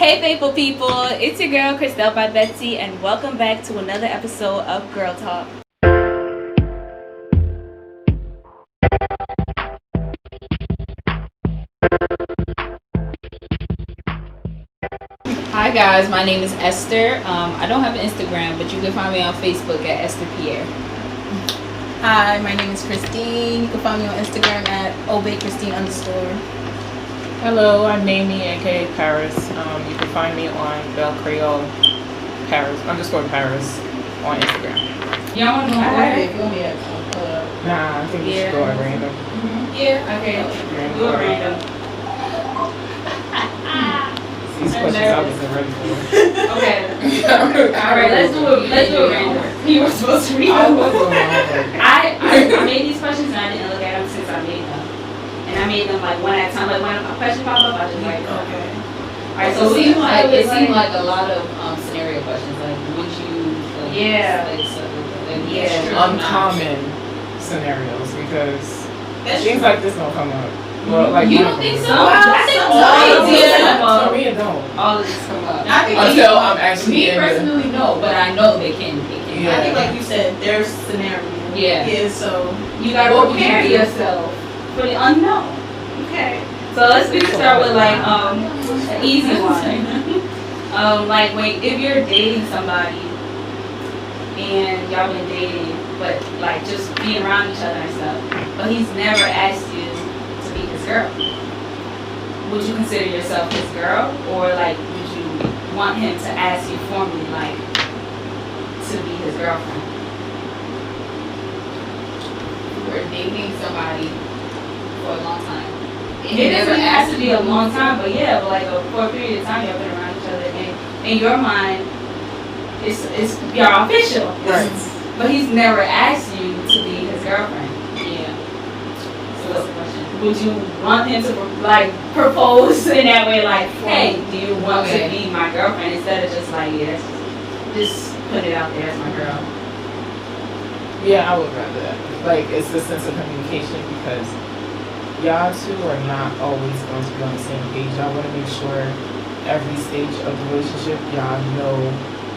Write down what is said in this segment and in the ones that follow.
Hey, faithful people, it's your girl, Christelle by Betsy, and welcome back to another episode of Girl Talk. Hi guys, my name is Esther. I don't have an Instagram, but you can find me on Facebook at Esther Pierre. Hi, my name is Christine. You can find me on Instagram at obeychristine_. Hello, I'm Mamie, aka Paris. You can find me on Belle Creole Paris _Paris on Instagram. Y'all want to know Hi. if you want me to Nah, I think we should go at random. Yeah, okay. Do it random. These questions I wasn't ready for. Okay. Alright, let's do it random. You were supposed to read them. I made these questions and I didn't look at them since I made them. And I made them like one at a time. Like when a question popped up, I just like, okay. Alright, so it seemed like a lot of scenario questions. Like, would you? Like, Yeah. Uncommon scenarios because things like this don't come up. Well, like You don't think so? I think For me, it don't. all of this come up. I think Until I'm actually Me in the, personally, no, but I know they can. Yeah. I think like you said, there's scenario. Yeah. Yeah, so You gotta What would you prepare do? yourself for the unknown. okay. So we can start with like an easy one. Like if you're dating somebody and y'all been dating, but like just being around each other and stuff, but he's never asked you to be his girl. Would you consider yourself his girl, or like would you want him to ask you formally, like to be his girlfriend? We're dating somebody for a long time. It doesn't have to be a long time, but yeah, but like for a period of time, y'all been around each other, and in your mind, it's y'all official. Right. But he's never asked you to be his girlfriend. Yeah. So that's the question. Would you want him to like propose in that way, like, hey, do you want to be my girlfriend, instead of just like, yeah, just put it out there as my girl? yeah, I would rather that. Like, it's the sense of communication because y'all two are not always going to be on the same page. Y'all want to make sure every stage of the relationship, y'all know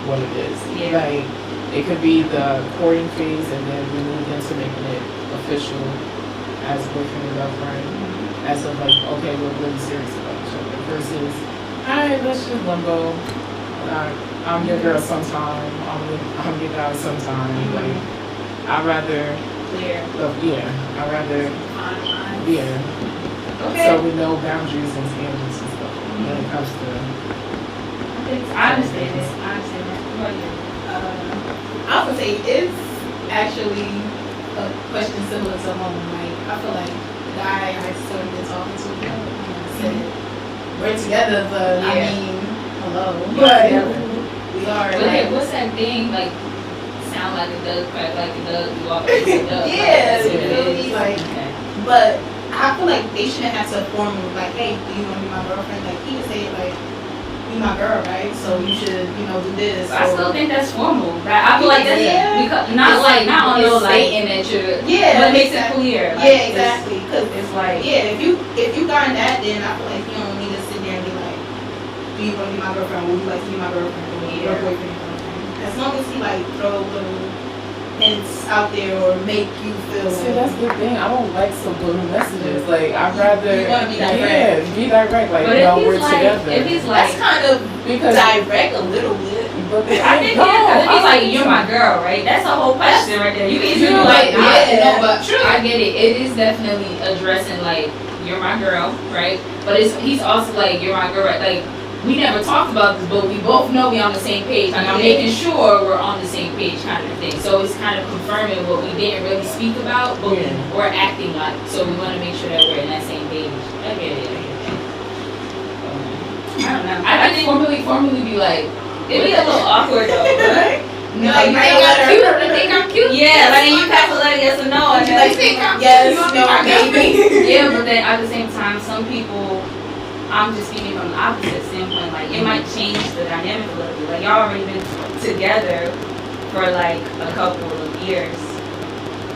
what it is. Yeah. Like, it could be the courting phase and then we move into making it official as boyfriend and girlfriend. As of like, okay, we're really serious about each other. Versus, alright, let's just limbo. I'm your girl sometime. I'm your guy sometime. Like, I'd rather, Clear. I'd rather, yeah. Okay. So we know boundaries and standards and stuff when it comes to. I understand it. I understand that. What about you? I would say it's actually a question similar to home. Like I feel like the guy I sort of been talking to said we're together, but I Yeah. mean, hello. But We are But like what's that thing like? Sound like it does, crack like it does, walk like it does. Yeah, Like, you feel me? Like, okay. but I feel like they shouldn't have to formally like, hey, do you want to be my girlfriend? Like he would say like, be my girl, right? So you should, do this. I still think that's formal. I feel like that's because It's not on it's those like, stating that you're. Yeah, but it makes it exactly. clear. Like, Yeah, exactly. Cause It's like, yeah, if you got that, then I feel like you don't need to sit there and be like, do you want to be my girlfriend? Would you like to be my girlfriend? Or your boyfriend? As long as he like throw little hints out there or make you feel. See, that's the thing. I don't like subliminal messages. Like, I'd rather. You wanna be direct. Yeah, be direct. Like, but no, we're if he's like, together. if he's like, That's kind of because direct a little bit. I think if he's like, you're my girl, right? That's the whole question right there. You can You either know, be like, no, but I get it. It is definitely addressing like you're my girl, right? But he's also like you're my girl, right? Like we never talked about this, but we both know we're on the same page. Like I'm making sure we're on the same page, kind of thing. So it's kind of confirming what we didn't really speak about, but we're acting like. So we want to make sure that we're in that same page. I get it. I don't know. I think formally be like. It'd be a little awkward though, right? No, Like, you think I'm cute? Yeah, like you have to let it yes or no. And Like, then, yes, no, maybe. yeah, but then at the same time, some people, I'm just speaking from the opposite standpoint. Like it might change the dynamic a little bit. Like y'all already been together for like a couple of years,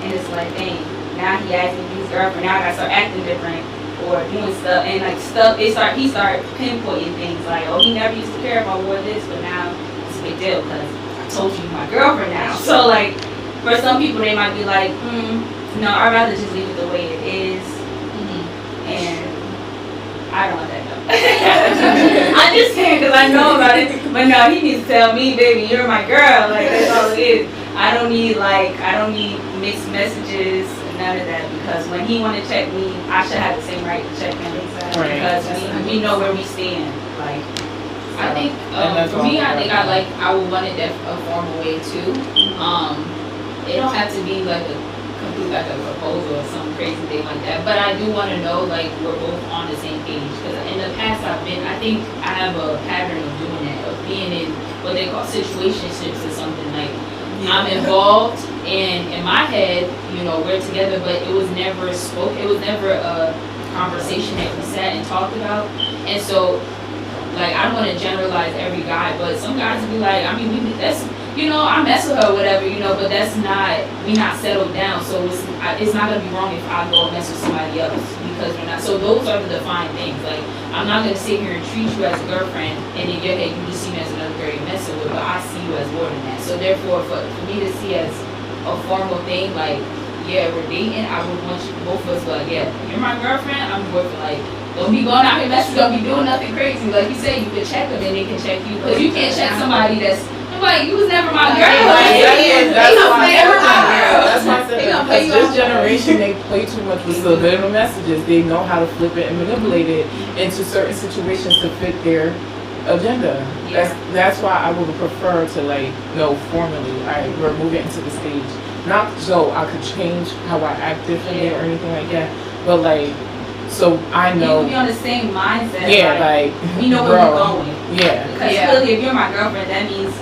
and it's like, dang, now he asked me to be his girlfriend. Now I gotta start acting different, or doing stuff, and like stuff, he started pinpointing things like, oh, he never used to care if I wore this, but now it's a big deal because I told you you're my girlfriend now. So like, for some people they might be like, no, I'd rather just leave it the way it is, and I don't want that though. I'm just saying because I know about it, but no, he needs to tell me, baby, you're my girl. Like that's all it is. I don't need mixed messages, none of that, because when he want to check me, I should have the same right to check him. Exactly. Right. Because we know where we stand. Like, I think for me, I think I would want it a formal way too. It don't have to be like a complete like a proposal or some crazy thing like that. But I do want to know like we're both on the same page. Because in the past I think I have a pattern of doing that, of being in what they call situationships or something like. I'm involved, and in my head, you know, we're together, but it was never it was never a conversation that we sat and talked about. And so, like, I don't want to generalize every guy, but some guys will be like, I mean, that's, you know, I mess with her or whatever, you know, but that's not, we not settled down, so it's not going to be wrong if I go and mess with somebody else, because we're not, so those are the defined things. Like, I'm not going to sit here and treat you as a girlfriend, and in your head, you just see me as another girl you're messing with, but I see you as more than that. So therefore, for me to see as a formal thing, like, yeah, we're dating, I would want you, both of us, like, yeah, you're my girlfriend, I'm your boyfriend, like, don't be going out here messing, don't be doing nothing crazy. Like you said, you can check them and they can check you, because you can't check somebody that's, like, you was never my girl. That's why I said because this generation, they play too much with subliminal messages. They know how to flip it and manipulate it into certain situations to fit their agenda. That's why I would prefer to, like, know formally, all right, we're moving into the stage. Not so I could change how I act differently or anything like that, but like, so I know. You be on the same mindset. Yeah, like we know where we're going. Yeah. Because clearly, if you're my girlfriend, that means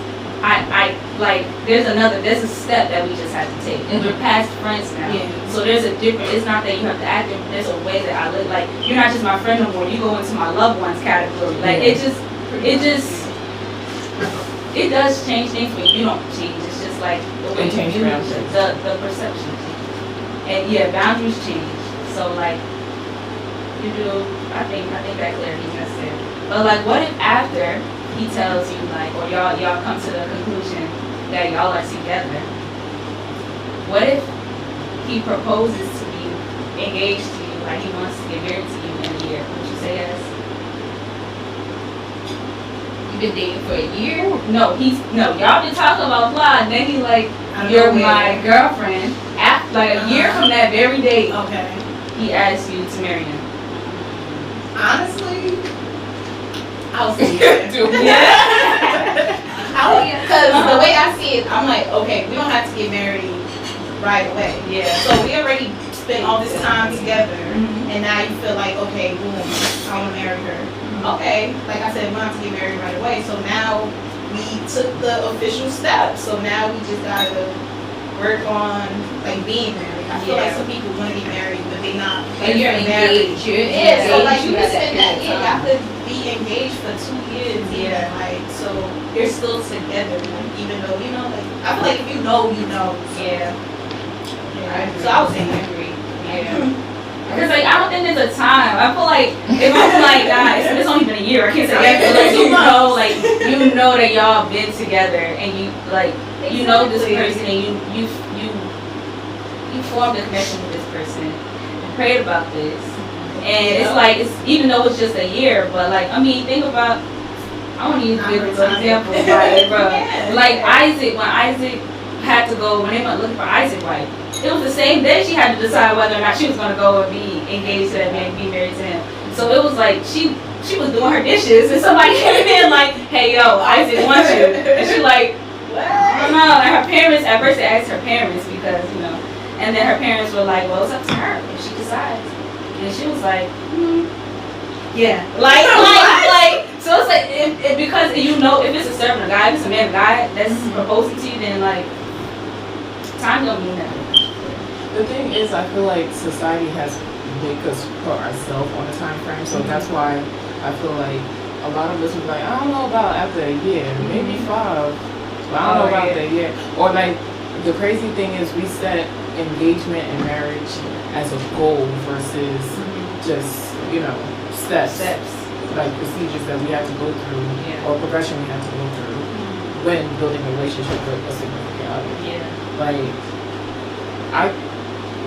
I like there's a step that we just have to take. And we're past friends now. Yeah. So there's a different, it's not that you have to act different, there's a way that I look like, you're not just my friend no more, you go into my loved ones category. Like it does change things, but you don't change. It's just like the way you do the perception. And yeah, boundaries change. So like you do, I think that clarity just said. But like what if after he tells you, like, or y'all come to the conclusion that y'all are together, what if he proposes to be engaged to you, like he wants to get married to you in a year? Would you say yes? You've been dating for a year? No, y'all been talking about blah, and then he like, you're my girlfriend. After, like a year from that very date, he asks you to marry him. Honestly, I'll say yes. Because the way I see it, I'm like, okay, we don't have to get married right away. Yeah. So we already spent all this time together, and now you feel like, okay, boom, I want to marry her. Okay, like I said, we don't have to get married right away. So now we took the official step. So now we just gotta work on like being married. I feel like some people want to get married, but they not. And you're engaged. Yeah, so like you can spend that. Yeah, y'all could be engaged for 2 years. Yeah, like so you're still together, like, even though you know. Like I feel like if you know, you know. Yeah. So I would say I agree. Yeah. Because like I don't think there's a time. I feel like if I'm like guys, it's only been a year. I can't say that. But like you know that y'all been together and you like you know this person and you formed a connection with this person. You prayed about this, and it's like it's even though it's just a year, but like I mean think about. I want to use biblical examples, like bro. Like Isaac, when Isaac had to go when they went looking for Isaac, wife. It was the same day she had to decide whether or not she was going to go and be engaged to that man, be married to him. So it was like she was doing her dishes and somebody came in like, hey yo, Isaac wants you. And she like, I don't know. And her parents, at first they asked her parents because, you know, and then her parents were like, well, it's up to her if she decides. And she was like, yeah. Like, so it's like, because you know, if it's a servant of God, if it's a man of God that's proposing to you, then like, time don't mean nothing. The thing is, I feel like society has made us put ourselves on a time frame, so that's why I feel like a lot of us are like, I don't know about after a year, maybe 5, but I don't know about that year. Or like, the crazy thing is we set engagement and marriage as a goal versus just steps, Steps. like procedures that we have to go through, Yeah. or progression we have to go through when building a relationship with a significant other. Yeah. Like,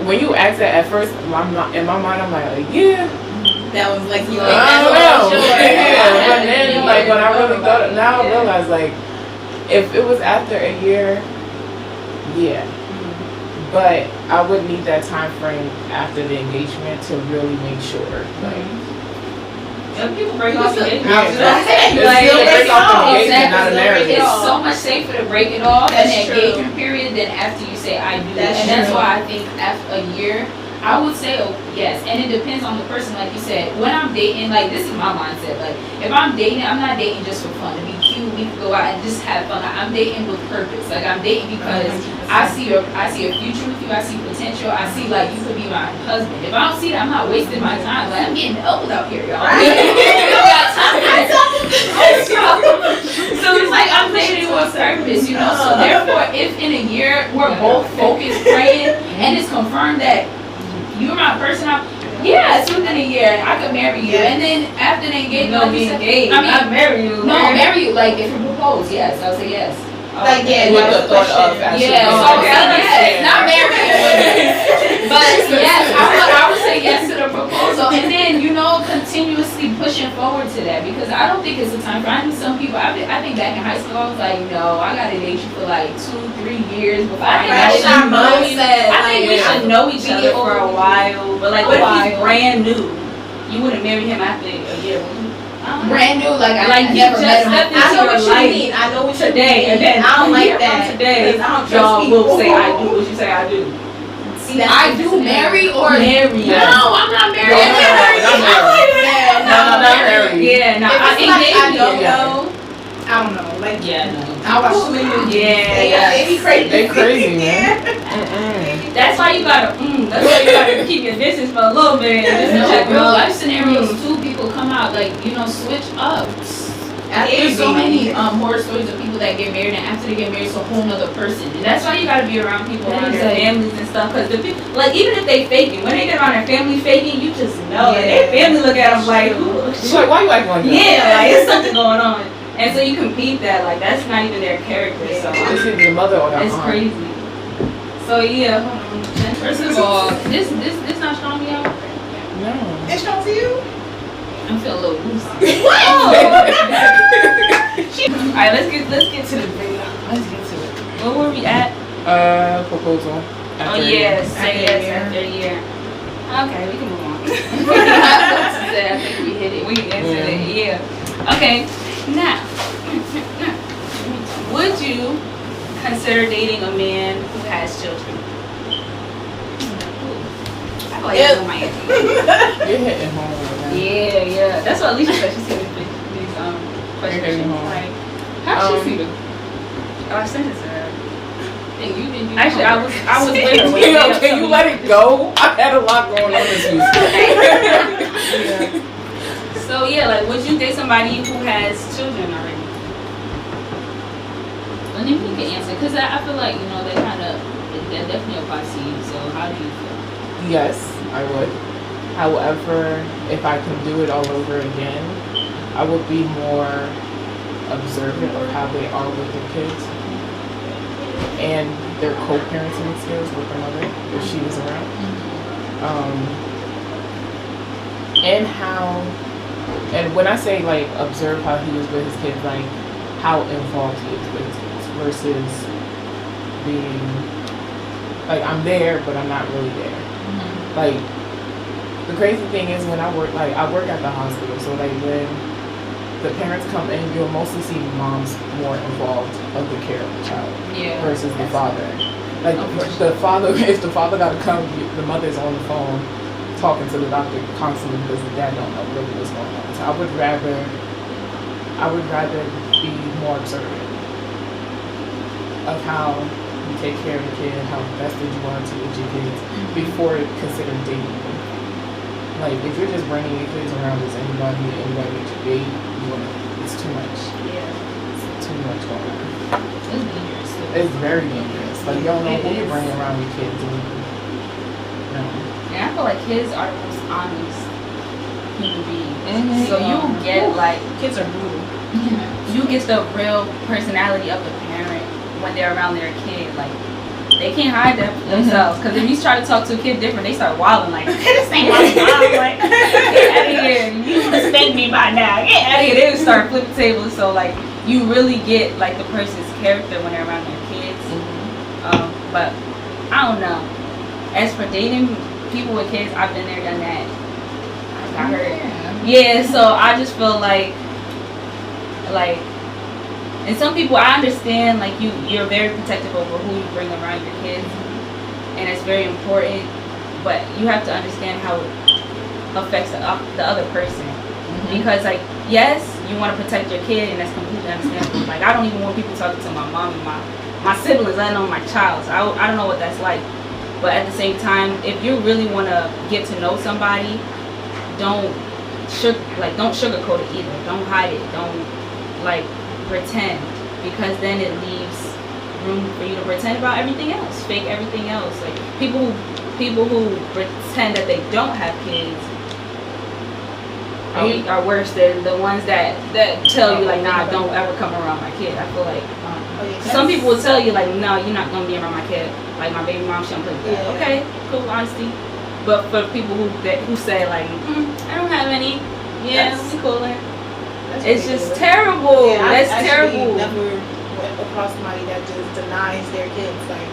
when you ask that at first, in my mind, I'm like, yeah. That was like you. I don't know. Yeah, but then, like, when I really thought, now I realize, like, if it was after a year, yeah. But I would need that time frame after the engagement to really make sure, like. Young people break off Yeah. engagements. Like, still break off the off. engagement, not a marriage. It's so much safer to break it off in That's the true. engagement period than after you say I do. That's And that's true. why I think after a year, I would say yes. And it depends on the person, like you said. When I'm dating, like this is my mindset. Like if I'm dating, I'm not dating just for fun to be cute. We can go out and just have fun. Like, I'm dating with purpose. Like I'm dating because I see a future with you. I see potential. I see like you could be my husband. If I don't see that, I'm not wasting my time. Like I'm getting old out here, y'all. I don't got time for this. So it's like I'm dating with purpose, you know. So therefore, if in a year we're both focused, praying, and it's confirmed that you're my person, yes, within a year I could marry you, Yes. and then after the engagement, No, like you be said- engaged. I mean, Not marry you. no, marry you. Like if you propose, yes, I'll say yes. Like, yeah, With that the was thought question. of actually. Yeah, being so together. yes, not marry you. But yes, I would say yes to the proposal, and then continuously pushing forward to that because I don't think it's a time for. I know some people. I think back in high school, I was like, no, I gotta date you for like 2-3 years before I I think know we you. should I think we Yeah. should know each other for a while. But like, what if he's while. brand new? You wouldn't marry him after a year, would you? Brand new, like I Like, you never just met him. stepped I know your what you life mean. I know what you today, mean. and then I don't a like year from that. today, 'Cause I don't trust y'all will people. say I do what you say I do. See, that's I do marry or Marry. No, I'm not married. No, not married. No, not married. Yeah, no, If I it's like I engaged. don't Yeah. know, I don't know. Like, Yeah, no. I watch too many movies. Yeah. They be crazy. They crazy, man. Yeah. That's why you gotta, that's why you gotta keep your distance for a little bit. Just to No, check real real life scenarios too. People come out like switch up. There's so Easy. many horror stories of people that get married and after they get married, it's a whole nother person. And that's why you gotta be around people around their your family. families and stuff. Cause the people, like even if they faking, when they get around their family faking, you just know. Like, Yeah. their family look at them like, She's like, why you acting like that? yeah, like it's something going on. And so you compete that, like that's not even their character. So This is your mother or the it's aunt. crazy. So yeah, hold on. First of all, this not strong, y'all. No. It's strong to you? I'm feeling a little loose. Alright, let's get to the video. Let's get to it. Where were we at? Proposal. Oh After a yes, year. say yes after a year. Okay, we can move on. I think we hit it. We answered it, yeah. Okay, now, would you consider dating a man who has children? I feel like Yep. that's my answer. You're hitting home with that. Yeah. That's what Alicia said. She said these questions. hitting She was home. like, how she feel? Um, Oh, I sent it to her. And you didn't do Actually, I was with her. when You know, we had can you something. let it go? I had a lot going on this week. So yeah, like, would you date somebody who has children already? And then you can answer, because I feel like, that definitely applies to you. So how do you feel? Yes, I would. However, if I can do it all over again, I would be more observant of how they are with their kids and their co-parenting skills with their mother if she was around. And when I say like observe how he was with his kids, like how involved he is with his kids versus being like I'm there but I'm not really there. Like the crazy thing is when I work at the hospital, so like when the parents come in, you'll mostly see moms more involved of the care of the child Yeah. versus the father. Like Unfortunately. the father, if the father got to come, the mother's on the phone talking to the doctor constantly because the dad don't know really what's going on. So I would rather be more observant of how you take care of the kid, how invested you are to with your kids before considering dating them. Like if you're just bringing your kids around as anybody that you date, it's too much. Yeah. It's too much going on. It's dangerous. It's very dangerous. Like you don't know who you're bringing around your kids. And, no. And I feel like kids are the most honest human beings. Mhm. So you get like Kids are brutal. you get the real personality of the parent when they're around their kid. Like they can't hide themselves. Because if you try to talk to a kid different, they start wilding like, this ain't my mom. Like, get out of here. You would have spanked me by now. Get out of here. They would start flipping tables. So like you really get like the person's character when they're around their kids. But I don't know. As for dating people with kids, I've been there, done that. I got hurt. Yeah, so I just feel like, and some people, I understand, like, you're very protective over who you bring around your kids, and it's very important, but you have to understand how it affects the other person. Because, like, yes, you want to protect your kid, and that's completely understandable. Like, I don't even want people talking to my mom and my siblings, let alone my child. So I don't know what that's like. But at the same time, if you really want to get to know somebody, don't sugarcoat it either. Don't hide it. Don't like pretend, because then it leaves room for you to pretend about everything else, fake everything else. Like people who pretend that they don't have kids are worse than the ones that tell you like, nah, don't ever come around my kid. I feel like some people will tell you like, no, you're not gonna be around my kid. Like my baby mom, she don't play with that. Yeah. Okay, cool, honesty. But for people who say like, I don't have any, yeah, That's- we cooler. That's It's ridiculous. just terrible. Yeah, That's I actually terrible. never went across somebody that just denies their kids. Like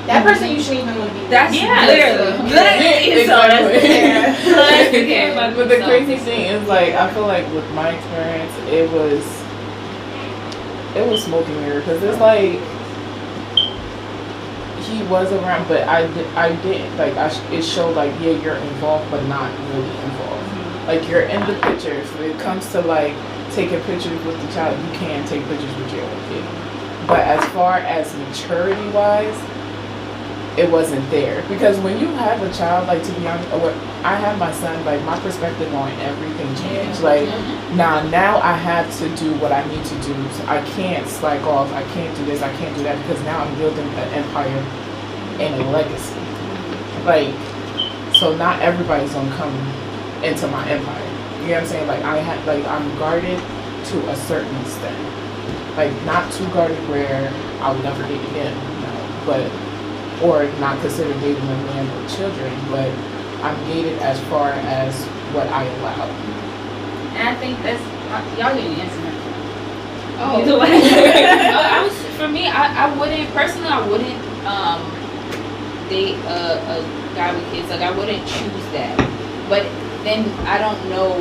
that person you shouldn't even want to be with. That's literally. So that's Exactly. But the crazy thing is, like, I feel like with my experience, it was smoke and mirror, because it's like he was around, but I didn't like. It showed like, yeah, you're involved, but not really involved. Like you're in the pictures. When it comes to like taking pictures with the child, you can take pictures with your own kid. But as far as maturity wise, it wasn't there. Because when you have a child, like, to be honest, I have my son, like my perspective on everything changed. Like now I have to do what I need to do. So I can't slack off. I can't do this. I can't do that, because now I'm building an empire and a legacy. Like, so not everybody's gonna come into my empire. You know what I'm saying? Like I'm guarded to a certain extent. Like not too guarded where I'll never date again, no. But or not consider dating a man with children, but I'm gated as far as what I allow. And I think that's y'all getting the answer. Oh, Either way. I was, for me, I wouldn't personally. I wouldn't date a guy with kids. Like I wouldn't choose that. But then I don't know,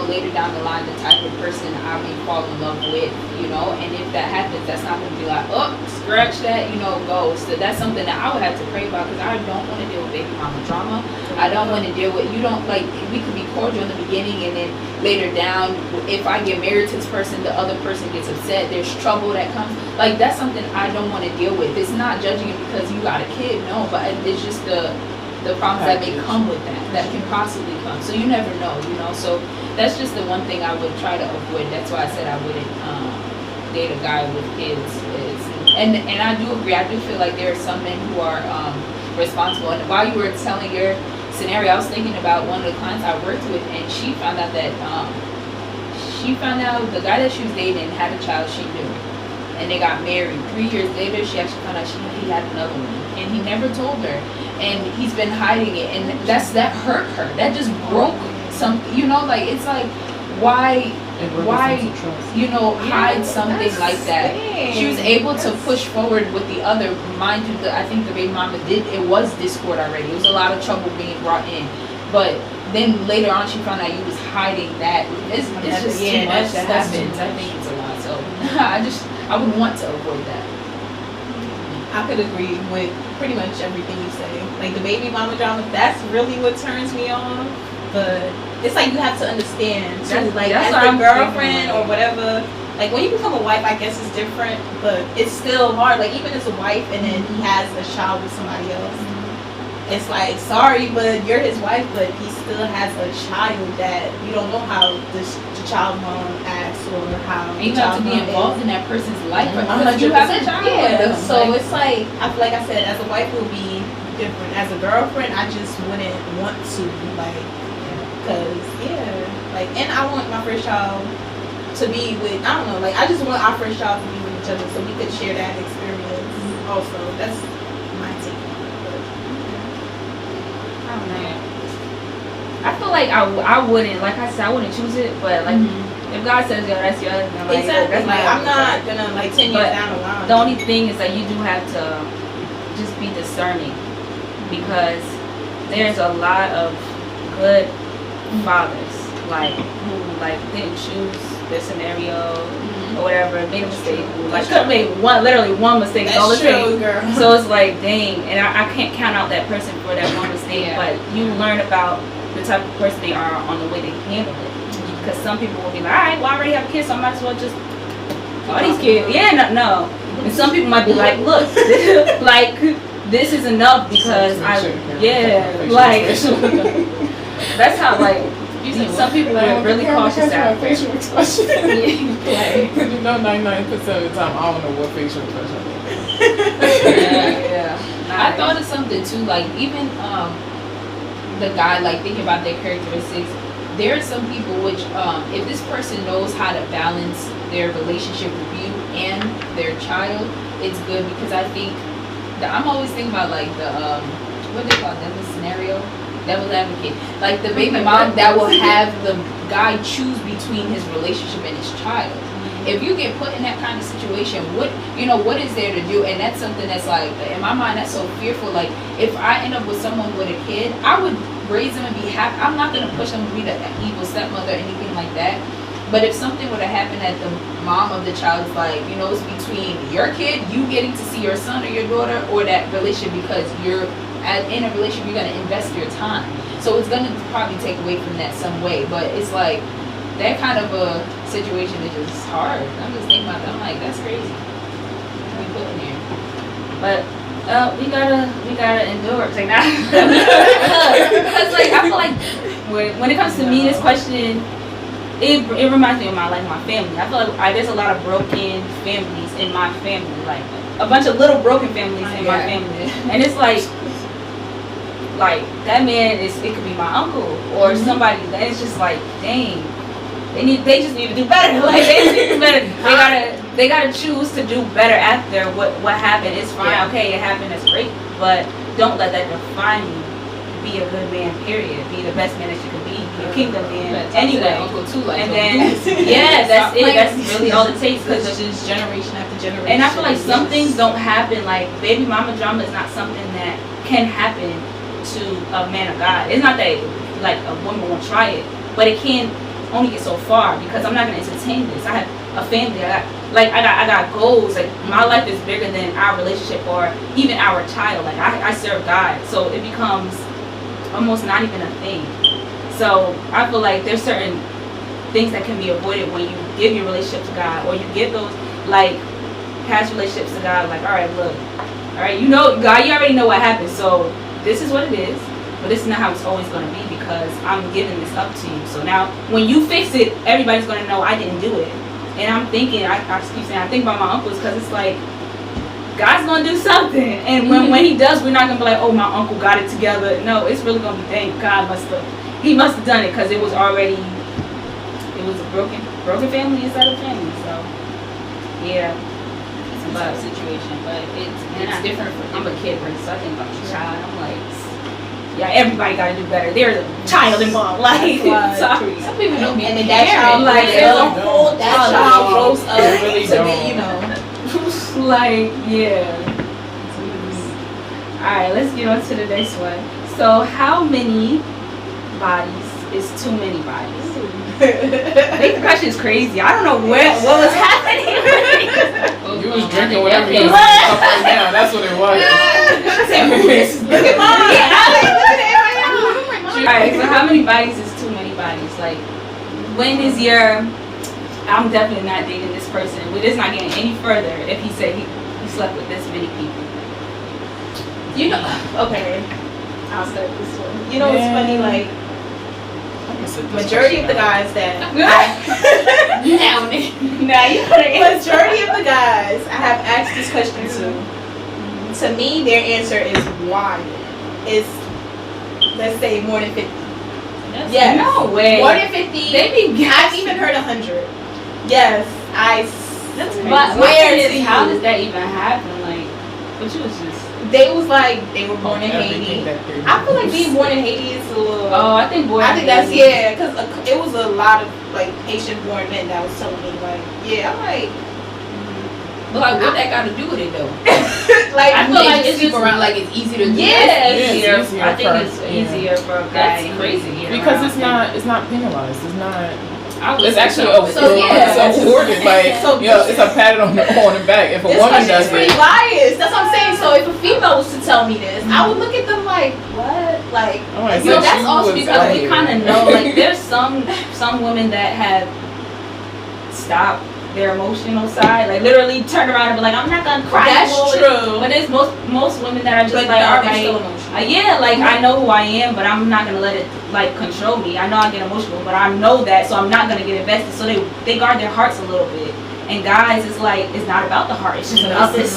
later down the line, the type of person I may fall in love with, and if that happens, that's not going to be like, oh, scratch that, go. So that's something that I would have to pray about, because I don't want to deal with baby mama drama. I don't want to deal with, we could be cordial in the beginning, and then later down, if I get married to this person, the other person gets upset, there's trouble that comes. Like, that's something I don't want to deal with. It's not judging it because you got a kid, no, but it's just the problems that may come with that can possibly come. So you never know, so that's just the one thing I would try to avoid. That's why I said I wouldn't date a guy with kids. And I do agree. I do feel like there are some men who are responsible. And while you were telling your scenario, I was thinking about one of the clients I worked with, and she found out that the guy that she was dating had a child she knew, and they got married. 3 years later, she actually found out he had another one, and he never told her, and he's been hiding it, and that hurt her. That just broke something. It's like why hide something like that? She was able to push forward with the other. Mind you, I think the baby mama it was discord already. It was a lot of trouble being brought in, but then later on she found out you was hiding that. It's just too much that happens. I think it's a lot. So I would want to avoid that. I could agree with pretty much everything you say. Like the baby mama drama, that's really what turns me on. But it's like you have to understand too, like as a girlfriend or whatever. Like when you become a wife, I guess it's different, but it's still hard. Like even as a wife, and then he has a child with somebody else. It's like, sorry, but you're his wife, but he still has a child that you don't know how the child mom acts or how. And you have to be involved in that person's life. 100%. You have a child. Yeah. So it's like I said, as a wife, it would be different. As a girlfriend, I just wouldn't want to because like, and I want my first child to be with, I don't know, like, I just want our first child to be with each other so we could share that experience also. That's my take on it. But, I don't know. I feel like I wouldn't, like I said, I wouldn't choose it, but like if God says, yo, that's your husband, like, exactly. that's Like, my I'm not gonna, like, 10 years But down the line. The only thing is that you do have to just be discerning, because there's a lot of good fathers, like, who, like, didn't choose the scenario or whatever, made a mistake. Like, could have made literally one mistake. That's all the true, time. girl. So it's like, dang, and I can't count out that person for that one mistake, Yeah. but you learn about the type of person they are on the way they handle it. Because some people will be like, all right, well, I already have kids, so I might as well just all these kids. Yeah, no. And some people might be like, look, like, this is enough because that's how, like, some people are really cautious out there. facial expression. Like, You know, 99% of the time, I don't know what facial expression is. yeah. I thought of something too, like even the guy, like thinking about their characteristics. There are some people which, if this person knows how to balance their relationship with you and their child, it's good, because I think that I'm always thinking about like the what they call devil's scenario, devil's advocate, like the baby mom that will have the guy choose between his relationship and his child. If you get put in that kind of situation, what is there to do? And that's something that's like, in my mind, that's so fearful. Like, if I end up with someone with a kid, I would raise them and be happy. I'm not gonna push them to be the evil stepmother or anything like that. But if something would have happened that the mom of the child is like, it's between your kid, you getting to see your son or your daughter, or that relationship, because you're in a relationship, you're gonna invest your time. So it's gonna probably take away from that some way. But it's like, that kind of a situation is just hard. I'm just thinking about that. I'm like, that's crazy. We put in here. But we gotta endure. It's like, nah. Because like, I feel like when it comes to me, this question, it reminds me of my family. I feel like there's a lot of broken families in my family, like a bunch of little broken families in my family, and it's like that man it could be my uncle or somebody that is just like, dang. They just need to do better. Like, they just need to do better. They gotta choose to do better after what happened. It's fine, okay, it happened, that's great, but don't let that define you. Be a good man, period. Be the best man that you can be. Be a kingdom man. Anyway, Uncle too, like, and then that's it. That's really all it takes. Because it's just generation after generation. And I feel like some things don't happen. Like, baby mama drama is not something that can happen to a man of God. It's not that like a woman won't try it, but it can only get so far, because I'm not gonna entertain this. I have a family. I got goals. Like, my life is bigger than our relationship or even our child. Like, I serve God, so it becomes almost not even a thing. So I feel like there's certain things that can be avoided when you give your relationship to God, or you give those like past relationships to God. Like, all right, look, all right, God, you already know what happened, so this is what it is. But this is not how it's always going to be, because I'm giving this up to you. So now, when you fix it, everybody's going to know I didn't do it. And I'm thinking, I keep saying, I think about my uncles, because it's like, God's going to do something. And when he does, we're not going to be like, oh, my uncle got it together. No, it's really going to be, dang, God must have done it, because it was a broken family inside of family. So, yeah. It's a tough situation, but it's different for I'm a kid, right? So I think about the child. I'm like, yeah, everybody got to do better. There's a child involved. Like, sorry. some people don't be And then that child, like, that child grows up They really to don't. be, like, yeah. Alright, let's get on to the next one. So, how many bodies is too many bodies? I think the question is crazy. I don't know what was happening. You was drinking whatever you was up right now. That's what it was. Look at mom. Alright, so how many bodies is too many bodies? Like, when is your, I'm definitely not dating this person. We're just not getting any further if he said he slept with this many people. Okay, I'll start this one. You know what's funny? Like, majority of the guys that majority of the guys I have asked this question to me, their answer is why. It's, let's say, more than 50. That's Yes. No way. More than 50. They be I've even heard 100. Yes, That's But crazy. my Where thing to is, how you? does that even happen? Like, but you was just. They was like they were born in Everything Haiti. that they I feel like being born in Haiti is a little. Oh, I think boy. I think that's because it was a lot of like Haitian-born men that was telling me like, yeah, I'm like, But like, what that got to do with it though? like I feel they like just it's people sleep around like it's easy to do. Yeah, it's easier. easier I think for- it's yeah. easier for a guy. That's crazy. to get Because around. it's not penalized. It's not. I would It's say actually so. a So, yeah. it's awarded like So- it's a pat on the back if a this woman country's does pretty it. biased. That's what I'm saying. So if a female was to tell me this, I would look at them like, what? Like, I'm like, No, so that's she also was because out we here. kind of know, like, there's some women that have stopped their emotional side, like literally turn around and be like, I'm not gonna cry. that's anymore. true. But there's most women that are just But like, no, all they're still right, emotional. yeah, like I know who I am, but I'm not gonna let it like control me. I know I get emotional, but I know that, so I'm not gonna get invested. So they guard their hearts a little bit. And guys, it's like it's not about the heart. It's just about this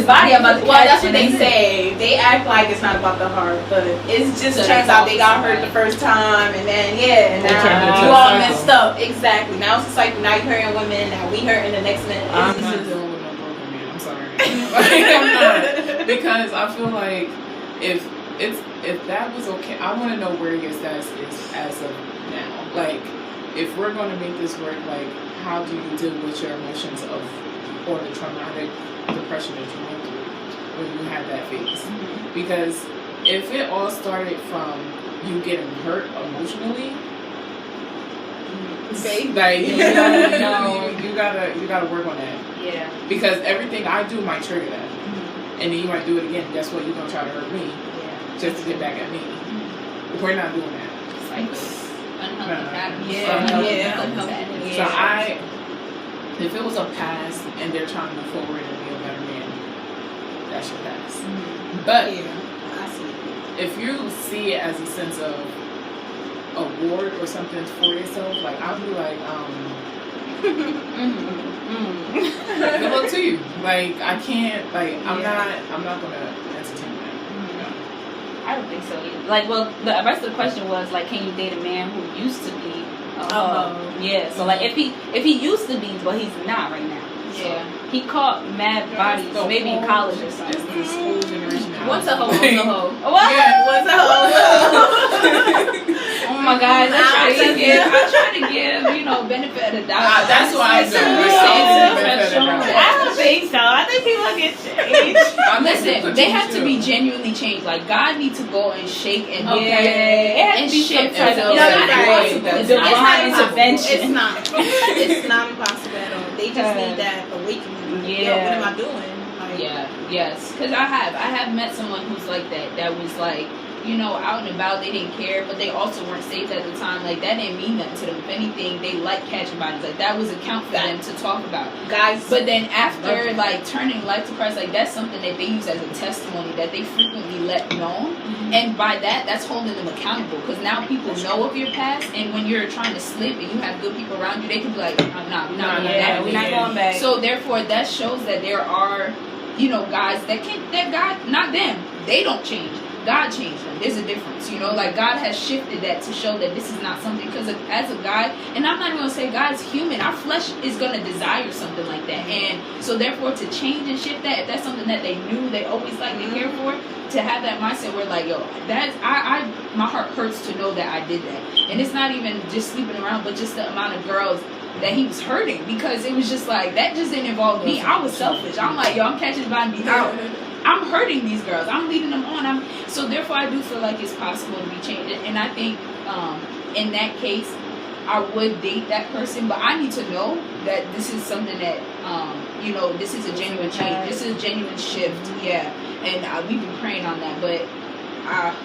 body I'm about to Well, catch. that's what and they that's it. say. They act like it's not about the heart, but it's just So turns they out they got focus hurt on the first time, and then and They turn it now into you a all cycle. messed up. Exactly. Now it's a cycle. Now you're hurting women. Now we hurting the next minute. I'm It's not just- dealing with no broken man. I'm sorry. Like, I'm not. Because I feel like if that was okay, I want to know where your status is as of now. Like, if we're going to make this work, like, how do you deal with your emotions of or the traumatic depression that you went through when you had that phase? Because if it all started from you getting hurt emotionally, Faith. like you gotta work on that. Yeah. Because everything I do might trigger that. And then you might do it again. Guess what? You're going to try to hurt me just to get back at me. We're not doing that. Unhealthy patterns. Yeah. So if it was a past and they're trying to move forward and be a better man, that should pass. But Yeah, I see. if you see it as a sense of award or something for yourself, like I'll be like, good luck to you. Like I can't, like I'm not gonna entertain that. I don't think so either. Like, well, the rest of the question was like, can you date a man who used to be? Yeah. So like, if he used to be, but he's not right now. So Yeah. he caught mad bodies, maybe in college or It's something. the school generation. now. What's a hoe? What's a hoe? What? Yeah. What's a hoe? Oh my God! I try to give, I benefit of the doubt. That's why I It's do. a Benefit of the perception. doubt. don't think so. I think people get changed. Listen, they have to be genuinely changed. Like God needs to go and shake and Okay. It has and to be some shift. type of No, you're right. It's It's not not intervention. It's not. It's not impossible at all. They just need that awakening. Like, yo, Yeah. what am I doing? Like, Yeah, yes. Because I have met someone who's like that. That was like, out and about. They didn't care, but they also weren't saved at the time. Like that didn't mean nothing to them. If anything, they liked catching bodies. Like that was a count for them to talk about. guys. But then after like turning life to Christ, like that's something that they use as a testimony that they frequently let known. And by that, that's holding them accountable. Because now people know of your past, and when you're trying to slip and you have good people around you, they can be like, nah, we're not going back. we're not going back. So therefore, that shows that there are, guys that God, not them, they don't change. God changed them. There's a difference, like God has shifted that to show that this is not something, because as a guy, and I'm not even gonna say God's human, our flesh is gonna desire something like that, and so therefore to change and shift that, if that's something that they knew, they always liked, they cared for, to have that mindset where like, yo, that's my heart hurts to know that I did that, and it's not even just sleeping around, but just the amount of girls that he was hurting, because it was just like that just didn't involve me. I was selfish. I'm like, yo, I'm catching this body out. I'm hurting these girls. I'm leading them on. So therefore, I do feel like it's possible to be changed. And I think in that case, I would date that person. But I need to know that this is something that, this is a genuine change. This is a genuine shift. Yeah. And we've been praying on that. But,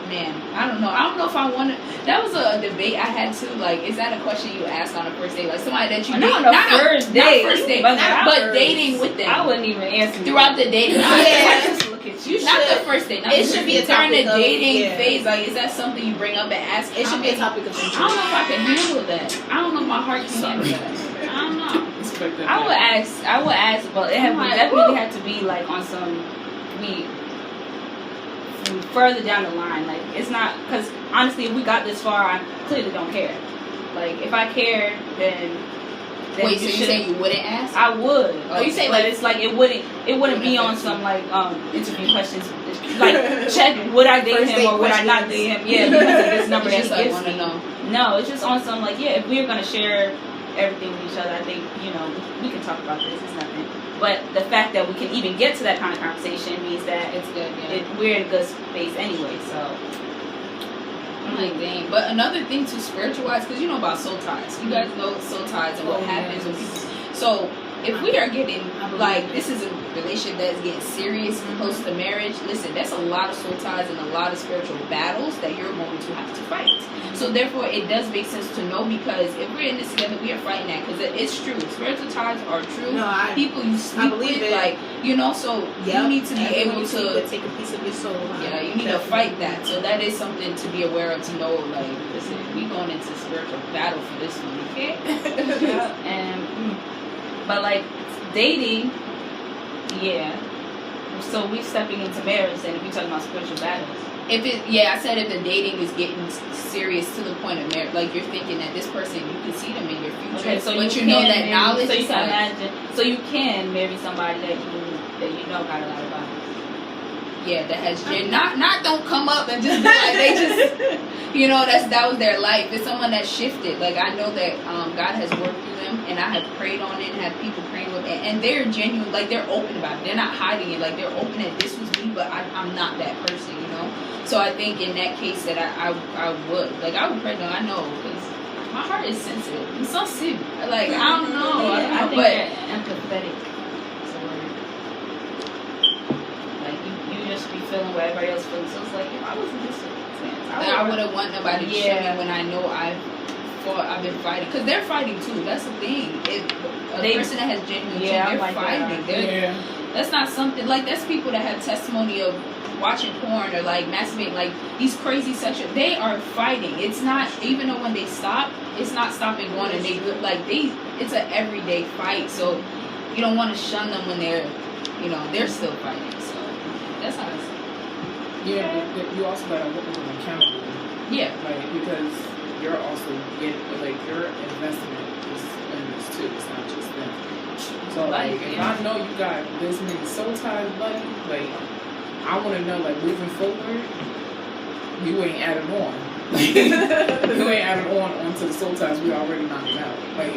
man, I don't know. I don't know if I want to. That was a debate I had too. Like, is that a question you ask on a first date? Like somebody that you date. Not first date. Not first date. But But dating with them. I wouldn't even answer Throughout the dating. Yeah. Just look at you. Not the first date. Not It the should first be date. a During the topic of- dating yeah. phase. Like, is that something you bring up and ask? It should be a topic of I interest. don't know if I can handle that. I don't know if my heart can handle that. I don't know. Expect that I would ask, but it would I'm like, definitely woo. have to be like on some we further down the line. Like, it's not, because honestly, if we got this far, I clearly don't care. Like, if I cared, then Wait, so you say you wouldn't ask? I would. Oh, you say but like it's like it wouldn't be on some like interview questions. Like, check would I date First him date or would I not questions. date him? Yeah, because of this number that Just he like gives want to me. know. No, it's just on some like, yeah, if we're gonna share everything with each other, I think, we can talk about this. It's nothing. But the fact that we can even get to that kind of conversation means that It's good, yeah. we're in a good space anyway. So I'm like, dang. But another thing too, spiritual-wise, because you know about soul ties. You guys know soul ties and what happens when people. So if we are getting like this is a relationship that is getting serious close to marriage, listen, that's a lot of soul ties and a lot of spiritual battles that you're going to have to fight. So therefore, it does make sense to know, because if we're in this together, we are fighting that, because it's true. Spiritual ties are true. No, People you sleep believe with, it. like, so you need to be able to. take a piece of your soul. Yeah, you need to fight that. So that is something to be aware of, to know, like, listen, we going into spiritual battle for this one, okay? but like dating, yeah. So we stepping into marriage, and we talking about spiritual battles. I said if the dating is getting serious to the point of marriage, like you're thinking that this person, you can see them in your future, Okay, so but you know can that marry, knowledge so you is can like, imagine, so you can marry somebody that you know got a lot about. yeah, that has not don't come up and just be like they just that was their life. It's someone that shifted. Like, I know that God has worked through them, and I have prayed on it and have people praying with it, and they're genuine, like they're open about it. They're not hiding it. Like, they're open that this was me, but I'm not that person, So I think in that case that I would pray. No, I know, because my heart is sensitive. I'm so sensitive. Like, I don't know. I think but they're empathetic. It's a word. Like, you just be feeling what everybody else feels. So it's like, if I was in this circumstance, I wouldn't want nobody to show me when I know I've been fighting, because they're fighting too. That's the thing. If a person that has genuine, they're fighting. That's not something like, that's people that have testimony of watching porn or like masturbating, like these crazy sexual. They are fighting. It's not, even though when they stop, it's not stopping going, and they look like it's an everyday fight. So you don't want to shun them when they're still fighting. So that's how it's. Yeah, but you also gotta hold them accountable. Yeah. Like, because you're also like, your investment is in this too. It's not just them. So like, if I know you got this many soul ties, buddy, like, I want to know, like, moving forward, you ain't adding on. Like, you ain't adding on onto the soul ties we already knocked out. Like,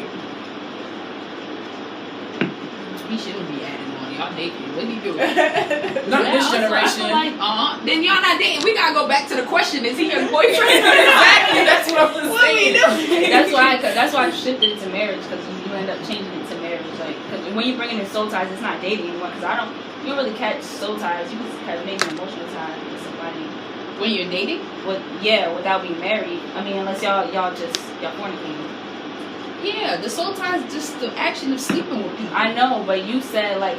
we shouldn't be adding on. Y'all dating. What are you doing? not this generation. Like, then y'all not dating. We gotta go back to the question: is he your boyfriend? Exactly. That's what I was saying. That's why I shifted it to marriage, because you end up changing it to marriage. Like, because when you bring in soul ties, it's not dating anymore. Because you don't really catch soul ties. You just catch maybe emotional ties with somebody. When you're dating? Without being married. I mean, unless y'all fornicating. Yeah, the soul tie is just the action of sleeping with people. I know, but you said like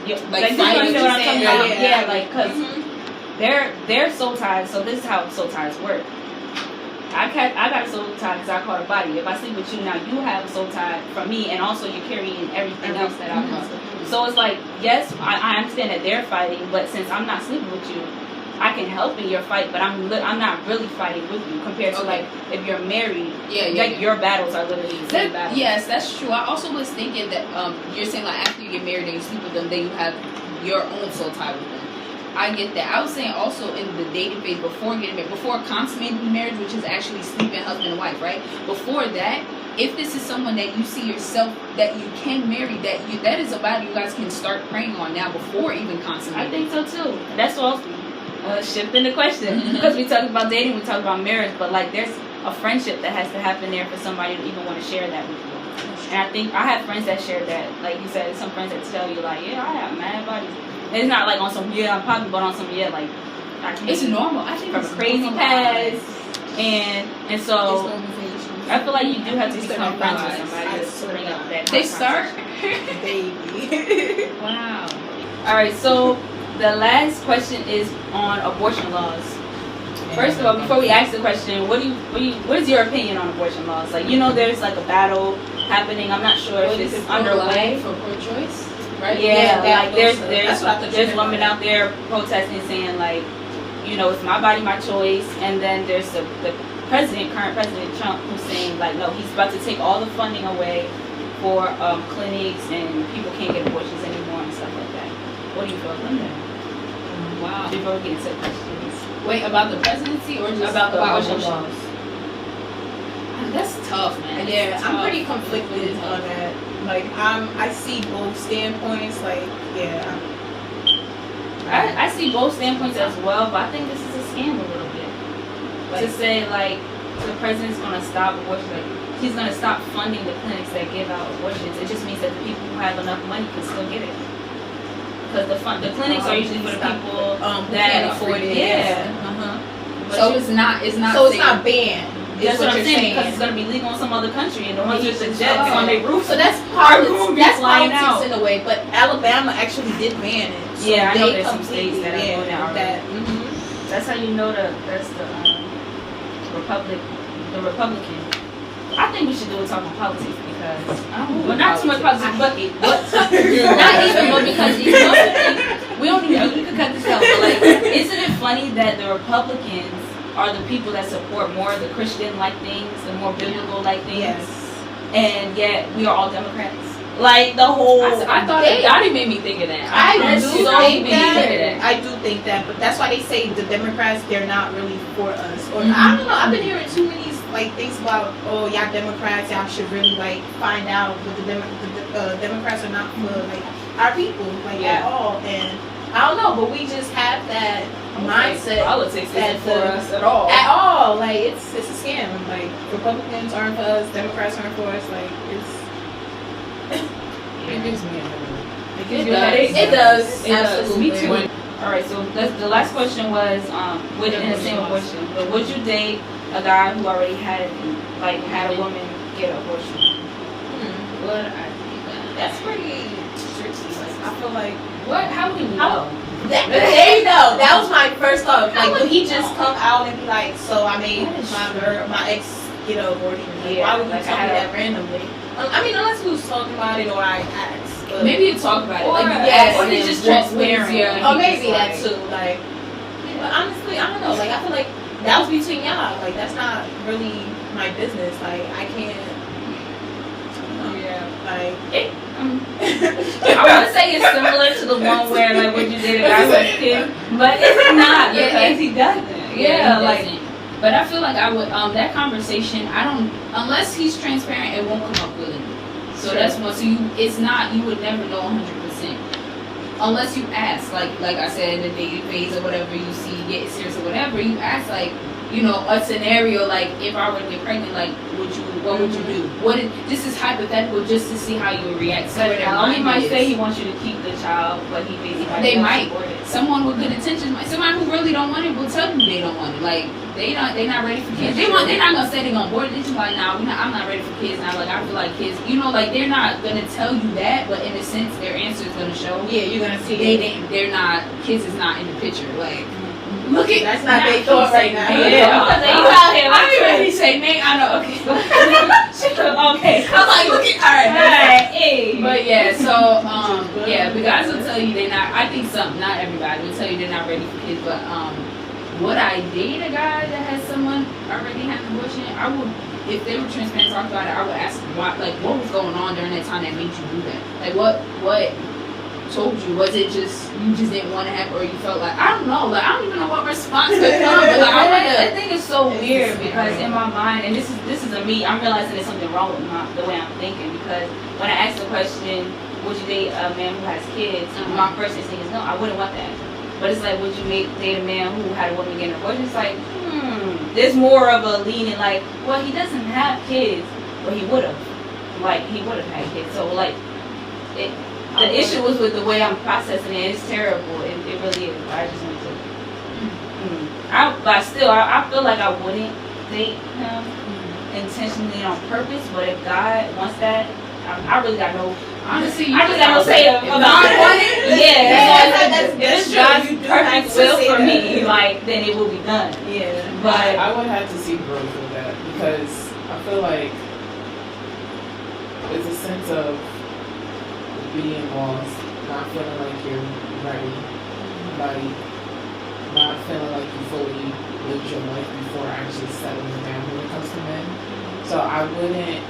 fighting. You know what I'm talking about? Yeah, like, because they're soul ties. So this is how soul ties work. I got a soul tie because I caught a body. If I sleep with you now, you have a soul tie from me, and also you're carrying everything else that I've done. So it's like, yes, I understand that they're fighting, but since I'm not sleeping with you, I can help in your fight, but I'm not really fighting with you compared to like if you're married. Your battles are literally the same battles. Yes, that's true. I also was thinking that you're saying like after you get married and you sleep with them, then you have your own soul tie with them. I get that. I was saying also in the dating phase, before getting married, before consummating marriage, which is actually sleeping husband and wife, right? Before that, if this is someone that you see yourself that you can marry, that is a battle you guys can start praying on now before even consummating. I think so too. That's all. Shifting the question, because we talk about dating, we talk about marriage, but like there's a friendship that has to happen there for somebody to even want to share that with you. And I think I have friends that share that. Like you said, some friends that tell you like, yeah, I have mad bodies. And it's not like on some I'm popping, but on some like I came it's normal. I think from it's a crazy past, and so I feel like you do have to become friends with somebody to bring up that. They start, baby. Wow. All right, so the last question is on abortion laws. First of all, before we ask the question, what is your opinion on abortion laws? Like, there's like a battle happening. I'm not sure if it's underway. For pro-choice? right? Yeah, that like there's also- that's what I thought you there's meant women by out there protesting saying like, you know, it's my body, my choice, and then there's the current president Trump, who's saying like, no, he's about to take all the funding away for clinics and people can't get abortions anymore and stuff like that. What do you feel about that? Wow. Before we get into questions. Wait, about the presidency or just About the abortion abortion? laws. That's tough, man. Yeah, That's I'm tough. pretty conflicted on that. Like, I see both standpoints. Like, yeah, I see both standpoints as well, but I think this is a scam a little bit. To say like the president's gonna stop abortion, like he's gonna stop funding the clinics that give out abortions. It just means that the people who have enough money can still get it. Because the clinics are usually for the people who that can't afford it. Yeah. But So you- it's not So it's safe. not banned. that's Is what I'm you're saying, because it's gonna be legal in some other country, and the ones with the jets Okay. on their roof. So that's Are gonna politics. be That's flying politics out. in a way. But Alabama actually did ban it. So Yeah, I know they there's some states that are completely- doing that already. that. That's how you know that's the Republican. I think we should do a talk on politics because well, not too much politics, but not even, but because you know, we don't even we could cut this out. But like, isn't it funny that the Republicans are the people that support more of the Christian-like things, the more biblical-like things, Yes. and yet we are all Democrats. Like the whole. I thought They- Dottie made me think of that. I That's do so think made me think of that. I do think that, but that's why they say the Democrats, they're not really for us. Or I don't know. I've been hearing too many like things about, oh, y'all Democrats, y'all should really like find out what the Democrats are not for like our people, like at Yeah. all. And I don't know, but we just have that mindset Politics that isn't for us at all. at all. Like it's a scam. Like Republicans aren't for us, Democrats aren't for us. Like It gives me a headache. It gives it you a does. headache? It does. It does. Absolutely. Me too. When- All right, so the last question was within the same abortion. But would you date a guy who already had a woman get an abortion? What I think. That's pretty tricky. Like I feel like How do we How- know? there you go. That was my first thought. Like would he just come out and be like, so I made my ex get an abortion? Like, Yeah, why would you like tell I me had that randomly? I mean, unless we was talking about it or I asked. But, Maybe you talk about it. Like, Or- yes, or he's just what was transparent. your- Or or he maybe just that like- too. Like, but honestly, I don't know. Like I feel like that was between y'all. Like that's not really my business. Like I can't. Yeah. Like. I want to say it's similar to the one where like would you date a guy with a kid, but it's not Yeah, because he doesn't. Yeah, he like doesn't. But I feel like I would that conversation. I don't unless he's transparent, it won't come up willingly. So Sure. that's one. So you would never know 100%. Unless you ask, like I said, in the dating phase or whatever, you see, get serious or whatever, you ask like, you know, a scenario like if I were to get pregnant, like what would you do? This is hypothetical just to see how you would react. So where their he mind might is. say he wants you to keep the child, but he thinks he might. They want might. to abort it. Someone with good intentions, someone who really don't want it will tell you they don't want it. Like they're not ready for kids. They're not gonna say they're gonna abort it. They're just like, nah, I'm not ready for kids now. Like I feel like kids, you know, like they're not gonna tell you that, but in a sense, their answer is gonna show. Yeah, you're gonna see. They're not. Kids is not in the picture. Like look at That's not their thought right now. Yeah, I'm you out here. I ain't ready to say Nate. I know. Okay. Okay. I'm like, look at all right. Alright, hey. But yeah, so yeah, the guys will tell you they're not. I think some, not everybody, will tell you they're not ready for kids. But would I date a guy that has someone already had an abortion? I would, if they were transparent, talk about it. I would ask them what was going on during that time that made you do that. Like what told you? Was it just you just didn't want to have, or you felt like I don't know? Like I don't even know what response could come. But like I think it's so weird because in my mind, and this is a me, I'm realizing there's something wrong with the way I'm thinking because when I ask the question, would you date a man who has kids? My first instinct is no, I wouldn't want that. But it's like, would you date a man who had a woman get an abortion? It's like, there's more of a leaning like, well, he doesn't have kids, but he would have. Like, he would have had kids. So, like, the issue was with the way I'm processing it. It's terrible. It really is. I just want to. But still, I feel like I wouldn't date him intentionally on purpose. But if God wants that, I really got no. honestly, I just got no say about it. Yeah, that's if true. God's You do have perfect to will say for that. me, like then it will be done. Yeah. But I would have to see growth with that because I feel like there's a sense of being lost, not feeling like you're ready, like not feeling like you fully lived your life before actually settling down when it comes to men. So I wouldn't.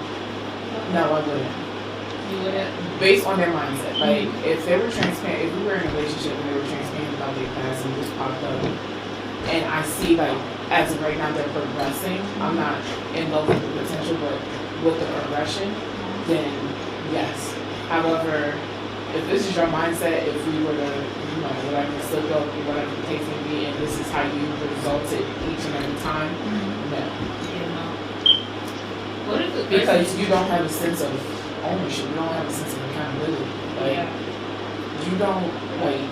You wouldn't. Based on their mindset, like if they were transparent, if we were in a relationship and they were transparent about their past and just popped up, and I see like as of right now they're progressing, I'm not in love with the potential, but with the progression, then yes. However, if this is your mindset, if we were to, whatever slip up, whatever the case may be, and this is how you resulted each and every time, no. What if the Because you don't have a sense of ownership, you don't have a sense of accountability. Like, you don't, like,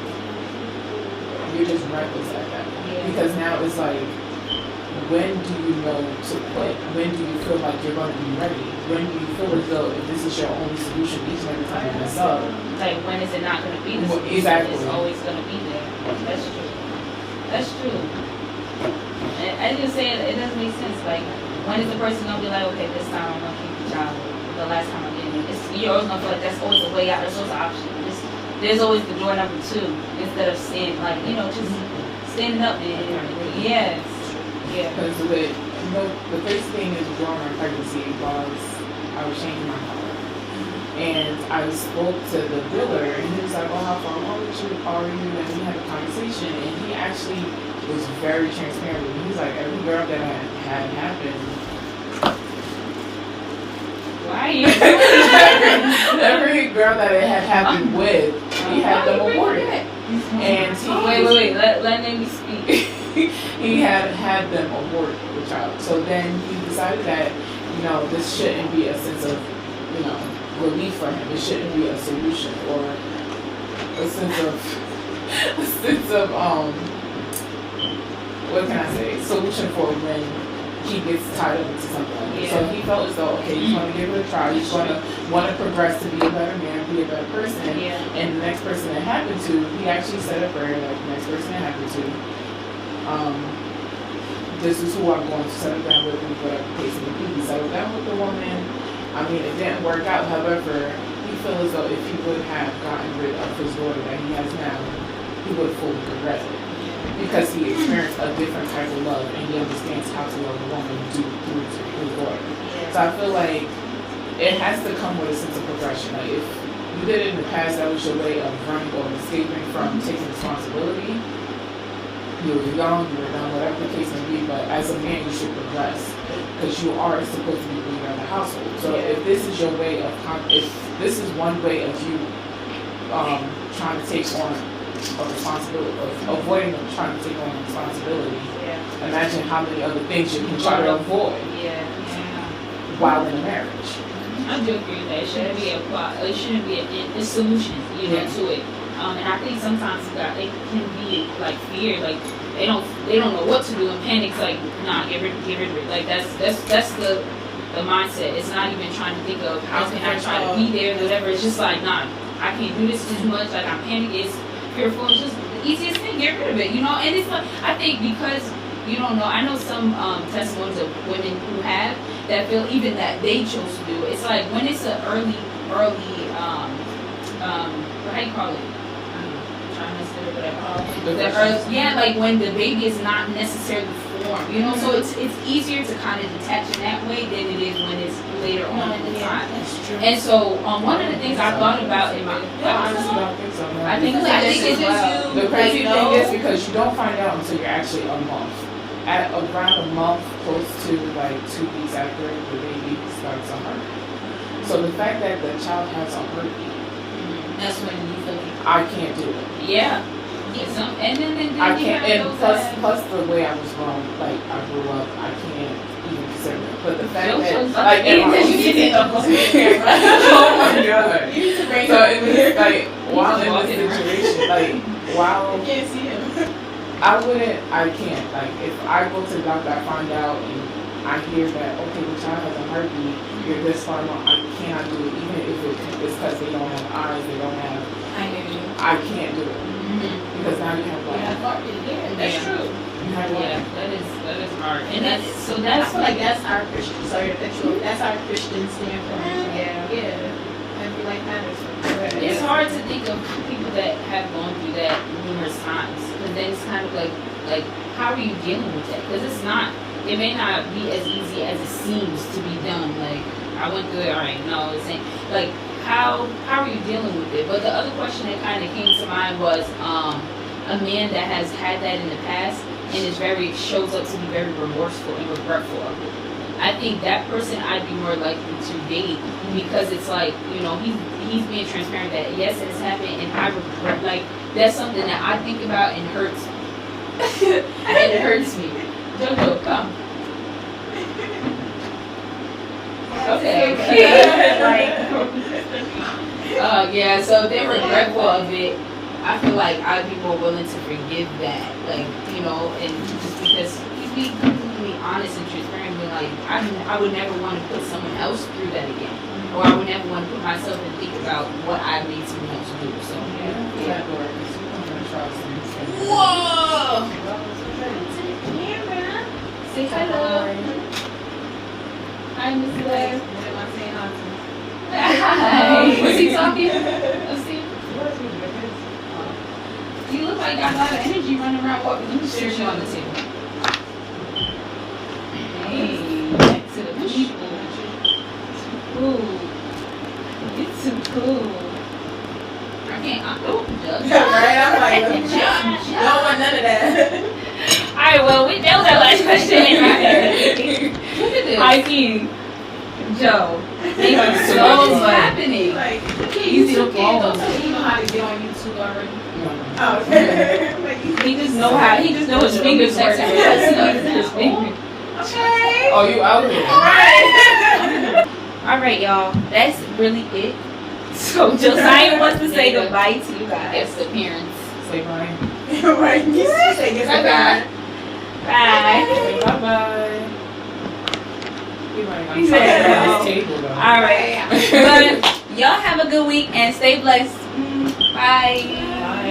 you're just reckless at that point. Yeah. Because now it's like, when do you know to quit? When do you feel like you're going to be ready? When do you feel as though if this is your only solution each and every time you mess up? Like, when is it not going to be the Well, solution? exactly. It's always going to be there. That's true. That's true. And I just say it doesn't make sense. Like, when is the person going to be like, okay, this time I'm going to keep the job. The last time I didn't. You're always going to feel like that's always a way out. There's always an option. There's always the door number 2 instead of standing, like, just standing up there. Yes. Yeah. Because the first thing is during my pregnancy was I was changing my car. And I spoke to the dealer and he was like, oh, how far along are you? And we had a conversation and he actually was very transparent with me. He was like, every girl that I had happened. Why are you doing that? Every girl that it had happened with, he had them aborted. And Wait. Let me speak. he had them abort the child. So then he decided that, this shouldn't be a sense of, relief for him. It shouldn't be a solution or a sense of what can I say? Solution for when he gets tied up into something like this. So he felt as though, okay, he's going to give it a try. He's going to want to progress to be a better man, be a better person. Yeah. And the next person that happened to, he actually said a prayer, like the next person that happened to, this is who I'm going to settle down with, whatever the case may be. He settled down with the woman. I mean, it didn't work out. However, he feels as though if he would have gotten rid of his daughter that he has now, he would have fully progressed it. Because he experienced a different type of love and he understands how to love a woman through his daughter. So I feel like it has to come with a sense of progression. Like if you did it in the past, that was your way of running or escaping from taking responsibility. You were young, you were done, whatever the case may be, but as a man, you should progress because you are supposed to be the leader of the household. So if this is your way of, if this is one way of you trying to take on a responsibility, of avoiding trying to take on a responsibility, imagine how many other things you can try to avoid while in a marriage. I do agree with that. It shouldn't be a solution, to it. And I think sometimes it can be like fear, like they don't know what to do and panic's like, nah, get rid of it. Like that's the mindset. It's not even trying to think of how can I try to be there, whatever. It's just like, nah, I can't do this too much. Like I'm panicking, it's fearful. It's just the easiest thing, get rid of it, And it's like I think because you don't know. I know some testimonies of women who have that feel even that they chose to do it. It's like when it's an early what do you call it? Like when the baby is not necessarily formed, so it's easier to kind of detach in that way than it is when it's later on in the time. And so one of the things I thought about in my I honestly don't think so. No. I think it's just The crazy thing is because you don't find out until you're actually a month. At around a month, close to like 2 weeks after the baby starts a heartbeat. So the fact that the child has a heartbeat, that's when you feel like I can't do it. Yeah. And then I can't, and plus the way I was grown, like I grew up, I can't even consider it. But the fact that, like, oh my god. So it was like, while in this situation, like, while You can't see him. I can't. Like, if I go to the doctor, I find out, and I hear that, okay, the child has a heartbeat, you're this far along, I cannot do it, even if it's because they don't have eyes, they don't have, I can't do it. Because now you have like, that's true. you have like, that is hard. And I feel like that's our Christian. Sorry to cut you off. That's our Christian standpoint. Yeah. I feel like that is correct. it's hard to think of people that have gone through that numerous times. Because then it's kind of like how are you dealing with that? Because it's not. It may not be as easy as it seems to be done. Like I went through it. All right, no, it's ain't. Like how are you dealing with it? But the other question that kind of came to mind was a man that has had that in the past and shows up to be very remorseful and regretful of it. I think that person I'd be more likely to date because it's like, he's being transparent that yes, it has happened and I regret, like, that's something that I think about and hurts and it hurts me. Jojo, come. Okay. Yeah, so if they're regretful of it, I feel like I'd be more willing to forgive that, like, and just because he's being completely honest and transparent, being like, I would never want to put someone else through that again, or I would never want to put myself and think about what I made someone else do. So yeah. Whoa! Say hello. Hi, Miss Blair. Hi. Was he talking? Let's see. You look like you got a lot of energy running around walking. Let me share you on the table. Hey, back to the people. Ooh, you're too cool. I can't. Judge. Right? I'm like, Judge. don't want none of that. Alright, well, that was our last question. Look at this. Hi, King. Joe. Thank you so What's much. happening? Like, Easy to follow. Don't tell you know how to get on YouTube already. oh, okay. Like, He just know his fingers work. okay. Oh, you out there? Right. Alright, y'all. That's really it. So Josiah wants to say goodbye to you guys. Guest appearance. Say bye. Right. You say yes, Bye-bye. Bye. Say bye-bye. I'm He trying said to no. get this table though. Alright. But y'all have a good week and stay blessed. Bye. Bye.